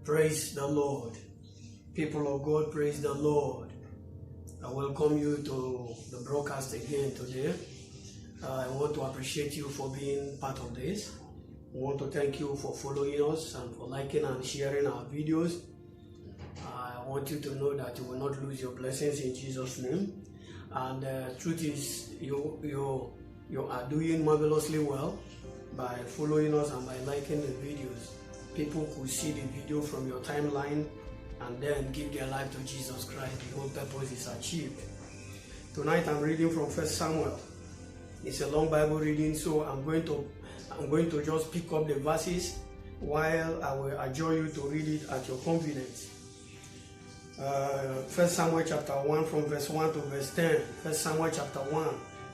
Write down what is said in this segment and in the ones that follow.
Praise the Lord. People of God, praise the Lord. I welcome you to the broadcast again today. I want to appreciate you for being part of this. I want to thank you for following us and for liking and sharing our videos. I want you to know that you will not lose your blessings in Jesus' name. And the truth is, you are doing marvelously well by following us and by liking the videos. People could see the video from your timeline and then give their life to Jesus Christ. The whole purpose is achieved. Tonight I'm reading from 1 Samuel. It's a long Bible reading, so I'm going to just pick up the verses while I will adjure you to read it at your convenience. 1 Samuel chapter 1 from verse 1 to verse 10. 1 Samuel chapter 1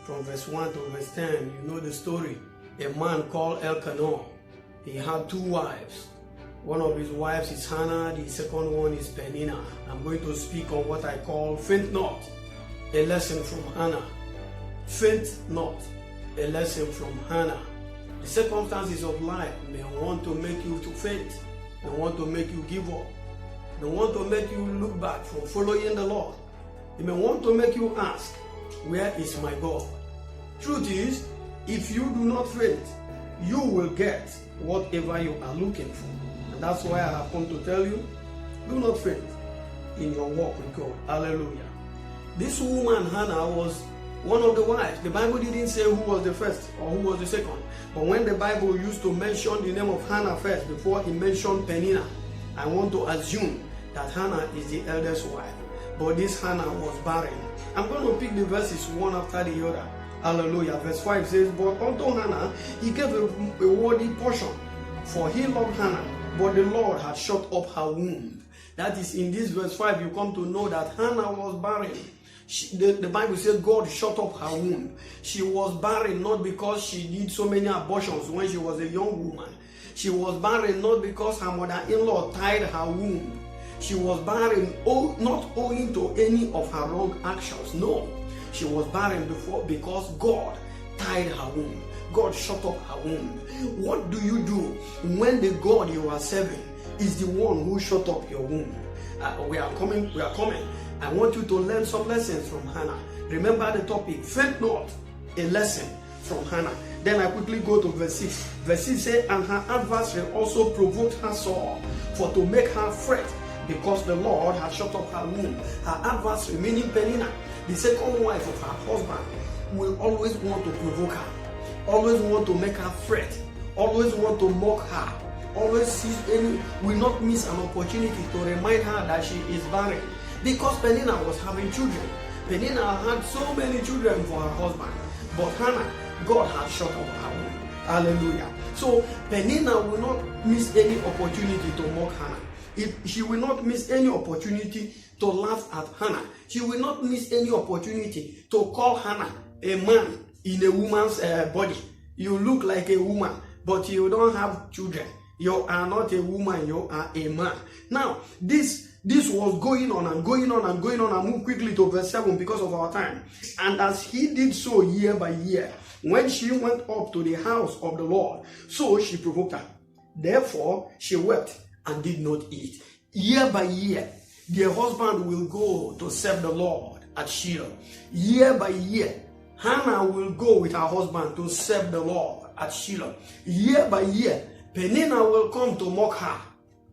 from verse 1 to verse 10. You know the story. A man called Elkanah. He had two wives. One of his wives is Hannah, the second one is Peninnah. I'm going to speak on what I call faint not, a lesson from Hannah. Faint not, a lesson from Hannah. The circumstances of life may want to make you to faint. They want to make you give up. They want to make you look back from following the Lord. They may want to make you ask, where is my God? Truth is, if you do not faint, you will get whatever you are looking for. And that's why I have come to tell you, do not faint in your walk with God. Hallelujah. This woman, Hannah, was one of the wives. The Bible didn't say who was the first or who was the second. But when the Bible used to mention the name of Hannah first before it mentioned Peninnah, I want to assume that Hannah is the eldest wife. But this Hannah was barren. I'm going to pick the verses one after the other. Hallelujah. Verse 5 says, but unto Hannah he gave a worthy portion, for he loved Hannah, but the Lord had shut up her womb. That is, in this verse 5, you come to know that Hannah was barren. The Bible says God shut up her womb. She was barren not because she did so many abortions when she was a young woman. She was barren not because her mother-in-law tied her womb. She was barren not owing to any of her wrong actions. No. She was barren because God tied her womb. God shut up her womb. What do you do when the God you are serving is the one who shut up your womb? We are coming. I want you to learn some lessons from Hannah. Remember the topic, faint not, a lesson from Hannah. Then I quickly go to verse 6. Verse 6 says, and her adversary also provoked her sore, for to make her fret, because the Lord had shut up her womb. Her adversary, meaning Peninnah, the second wife of her husband, will always want to provoke her, always want to make her fret, always want to mock her, always will not miss an opportunity to remind her that she is barren. Because Peninnah was having children. Peninnah had so many children for her husband. But Hannah, God had shut up her womb. Hallelujah. So Peninnah will not miss any opportunity to mock Hannah. She will not miss any opportunity to laugh at Hannah. She will not miss any opportunity to call Hannah a man in a woman's body. You look like a woman, but you don't have children. You are not a woman, you are a man. Now, this was going on and going on and going on. I move quickly to verse 7 because of our time. And as he did so year by year, when she went up to the house of the Lord, so she provoked her. Therefore, she wept and did not eat. Year by year, their husband will go to serve the Lord at Shiloh. Year by year, Hannah will go with her husband to serve the Lord at Shiloh. Year by year, Peninnah will come to mock her.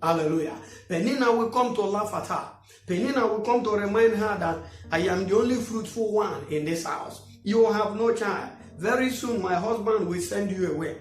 Hallelujah. Peninnah will come to laugh at her. Peninnah will come to remind her that I am the only fruitful one in this house. You have no child. Very soon my husband will send you away.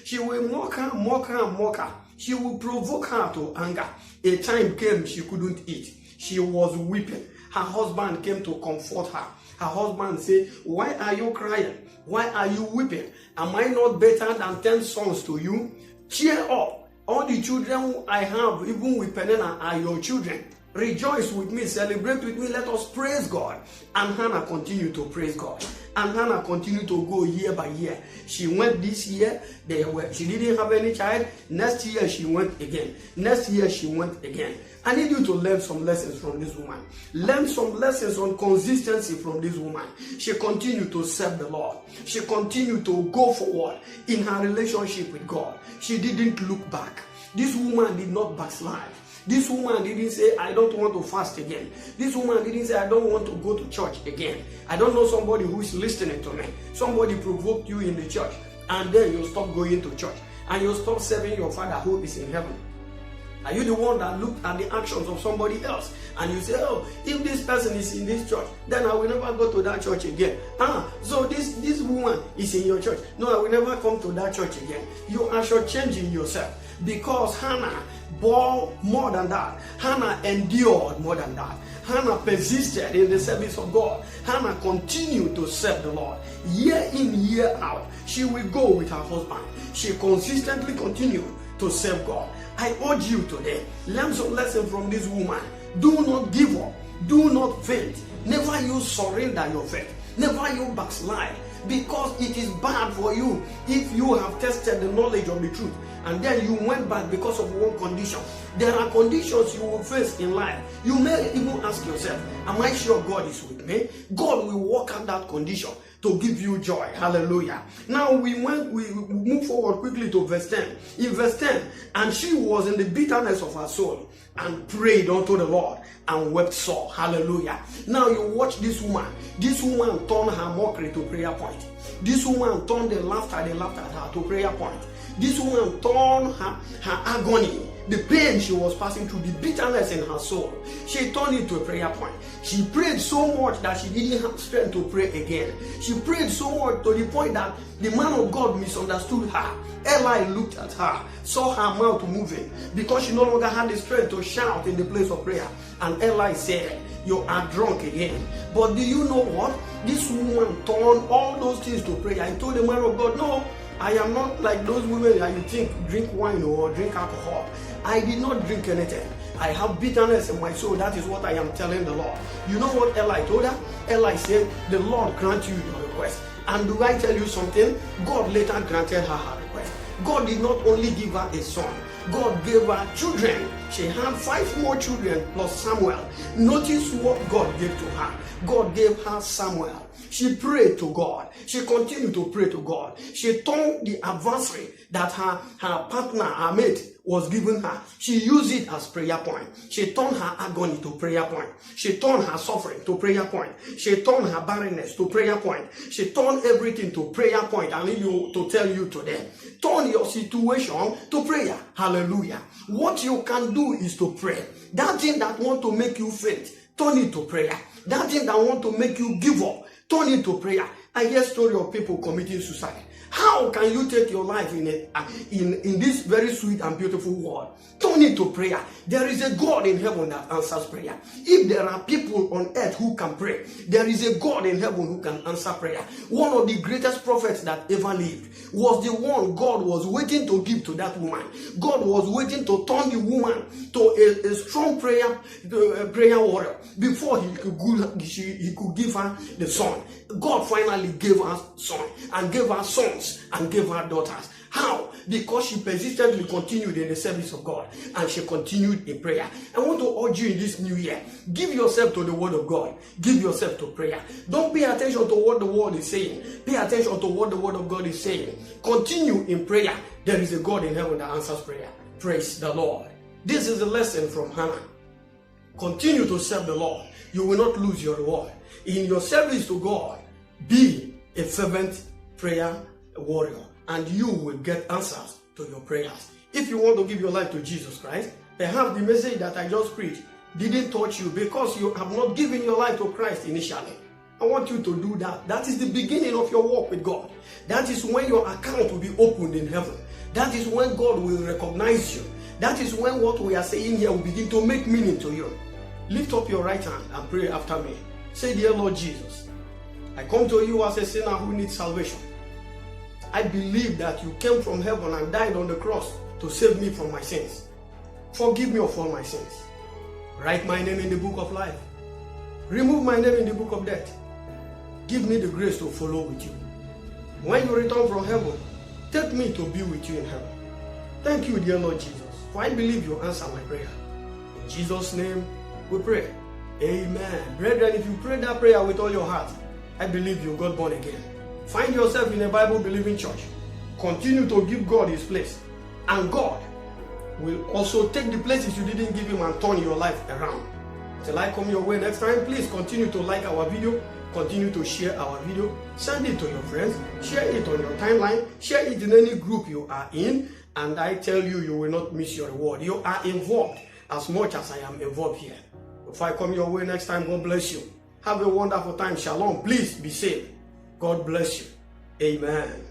She will mock her. She will provoke her to anger. A time came she couldn't eat. She was weeping. Her husband came to comfort her. Her husband said, why are you crying? Why are you weeping? Am I not better than 10 sons to you? Cheer up. All the children I have, even with Peninnah, are your children. Rejoice with me, celebrate with me, let us praise God. And Hannah continued to praise God. And Hannah continued to go year by year. She went this year, she didn't have any child. Next year she went again. Next year she went again. I need you to learn some lessons from this woman. Learn some lessons on consistency from this woman. She continued to serve the Lord. She continued to go forward in her relationship with God. She didn't look back. This woman did not backslide. This woman didn't say, I don't want to fast again. This woman didn't say, I don't want to go to church again. I don't know somebody who is listening to me. Somebody provoked you in the church, and then you stop going to church, and you stop serving your Father who is in heaven. Are you the one that looked at the actions of somebody else and you say, oh, if this person is in this church, then I will never go to that church again. So this woman is in your church. No, I will never come to that church again. You are shortchanging yourself, because Hannah bore more than that. Hannah endured more than that. Hannah persisted in the service of God. Hannah continued to serve the Lord. Year in, year out, she will go with her husband. She consistently continued to serve God. I urge you today, learn some lesson from this woman. Do not give up. Do not faint. Never you surrender your faith. Never you backslide. Because it is bad for you if you have tested the knowledge of the truth and then you went back because of one condition. There are conditions you will face in life. You may even ask yourself, am I sure God is with me? God will work out that condition to give you joy. Hallelujah. Now we move forward quickly to verse 10. In verse 10, and she was in the bitterness of her soul and prayed unto the Lord and wept sore. Hallelujah. Now you watch this woman. This woman turned her mockery to prayer point. This woman turned the laughter they laughed at her to prayer point. This woman turned her agony, the pain she was passing through, the bitterness in her soul. She turned it to a prayer point. She prayed so much that she didn't have strength to pray again. She prayed so much to the point that the man of God misunderstood her. Eli looked at her, saw her mouth moving because she no longer had the strength to shout in the place of prayer. And Eli said, you are drunk again. But do you know what? This woman turned all those things to prayer and told the man of God, no, I am not like those women that you think drink wine or drink alcohol. I did not drink anything. I have bitterness in my soul. That is what I am telling the Lord. You know what Eli told her? Eli said, the Lord grant you your request. And do I tell you something? God later granted her request. God did not only give her a son, God gave her children. She had 5 more children plus Samuel. Notice what God gave to her. God gave her Samuel. She prayed to God. She continued to pray to God. She turned the adversary that her partner, her mate, was giving her. She used it as prayer point. She turned her agony to prayer point. She turned her suffering to prayer point. She turned her barrenness to prayer point. She turned everything to prayer point. I need you to tell you today, turn your situation to prayer. Hallelujah. What you can do is to pray. That thing that want to make you faint, turn it to prayer. That thing that want to make you give up, turn it to prayer. I hear story of people committing suicide. How can you take your life in this very sweet and beautiful world? Turn it to prayer. There is a God in heaven that answers prayer. If there are people on earth who can pray, there is a God in heaven who can answer prayer. One of the greatest prophets that ever lived was the one God was waiting to give to that woman. God was waiting to turn the woman to a strong prayer warrior before he could give her the son. God finally gave her son and gave her sons and gave her daughters. How? Because she persistently continued in the service of God and she continued in prayer. I want to urge you in this new year, give yourself to the word of God. Give yourself to prayer. Don't pay attention to what the world is saying. Pay attention to what the word of God is saying. Continue in prayer. There is a God in heaven that answers prayer. Praise the Lord. This is a lesson from Hannah. Continue to serve the Lord. You will not lose your reward. In your service to God, be a fervent prayer warrior, and you will get answers to your prayers. If you want to give your life to Jesus Christ, perhaps the message that I just preached didn't touch you because you have not given your life to Christ initially. I want you to do that. That is the beginning of your walk with God. That is when your account will be opened in heaven. That is when God will recognize you. That is when what we are saying here will begin to make meaning to you. Lift up your right hand and pray after me. Say, dear Lord Jesus, I come to you as a sinner who needs salvation. I believe that you came from heaven and died on the cross to save me from my sins. Forgive me of all my sins. Write my name in the book of life. Remove my name in the book of death. Give me the grace to follow with you. When you return from heaven, take me to be with you in heaven. Thank you, dear Lord Jesus, for I believe you answer my prayer. In Jesus' name we pray. Amen. Brethren, if you pray that prayer with all your heart, I believe you got born again. Find yourself in a Bible-believing church. Continue to give God his place. And God will also take the places you didn't give him and turn your life around. Till I come your way next time, please continue to like our video, continue to share our video, send it to your friends, share it on your timeline, share it in any group you are in, and I tell you, you will not miss your reward. You are involved as much as I am involved here. If I come your way next time, God bless you. Have a wonderful time. Shalom. Please be safe. God bless you. Amen.